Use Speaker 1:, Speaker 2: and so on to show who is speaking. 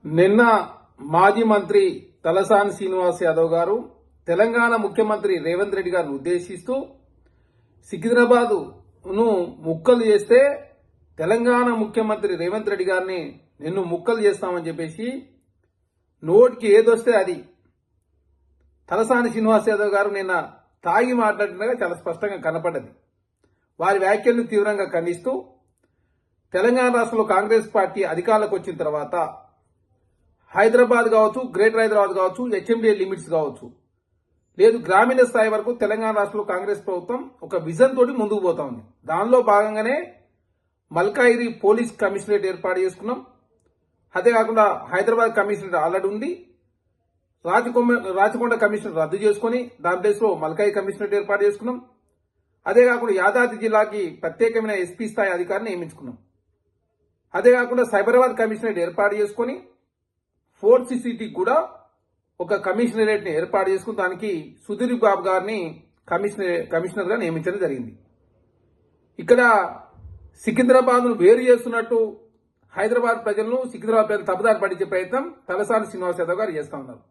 Speaker 1: నిన్న మాజీ మంత్రి తలసాని శ్రీనివాస్ యాదవ్ గారు తెలంగాణ ముఖ్యమంత్రి రేవంత్ రెడ్డి గారిని ఉద్దేశిస్తూ సికింద్రాబాద్ ను ముక్కలు చేస్తే తెలంగాణ ముఖ్యమంత్రి రేవంత్ రెడ్డి గారిని నిన్ను ముక్కలు చేస్తామని చెప్పేసి నోటికి ఏదొస్తే అది తలసాని శ్రీనివాస్ యాదవ్ గారు నిన్న తాగి మాట్లాడినగా చాలా స్పష్టంగా కనపడ్డది. వారి వ్యాఖ్యలను తీవ్రంగా ఖండిస్తూ తెలంగాణ రాష్ట్రంలో కాంగ్రెస్ పార్టీ అధికారంలోకి వచ్చిన తర్వాత హైదరాబాద్ కావచ్చు, గ్రేటర్ హైదరాబాద్ కావచ్చు, హెచ్ఎండిఏ లిమిట్స్ కావచ్చు, లేదు గ్రామీణ స్థాయి వరకు తెలంగాణ రాష్ట్రంలో కాంగ్రెస్ ప్రభుత్వం ఒక విజన్ తోటి ముందుకు పోతా ఉంది. దానిలో భాగంగానే మల్కాయిరి పోలీస్ కమిషనరేట్ ఏర్పాటు చేసుకున్నాం. అదే కాకుండా హైదరాబాద్ కమిషనరేట్ ఆల్రెడీ ఉంది. రాచకొండ కమిషనర్ రద్దు చేసుకుని దాని ప్లేస్ లో మల్కాయి కమిషనరేట్ ఏర్పాటు చేసుకున్నాం. అదే కాకుండా యాదాద్రి జిల్లాకి ప్రత్యేకమైన ఎస్పీ స్థాయి అధికారిని నియమించుకున్నాం. అదే కాకుండా సైబరాబాద్ కమిషనరేట్ ఏర్పాటు చేసుకుని ఫోర్త్ సిటీకి కూడా ఒక కమిషనరేట్ ని ఏర్పాటు చేసుకుని దానికి సుధీర్ బాబు గారిని కమిషనర్ గా నియమించడం జరిగింది. ఇక్కడ సికింద్రాబాద్ ను వేరు చేస్తున్నట్టు హైదరాబాద్ ప్రజలను సికింద్రాబాద్ ప్రజలు తప్పుదారి పట్టించే ప్రయత్నం తలసాని శ్రీనివాస్ యాదవ్ గారు చేస్తా ఉన్నారు.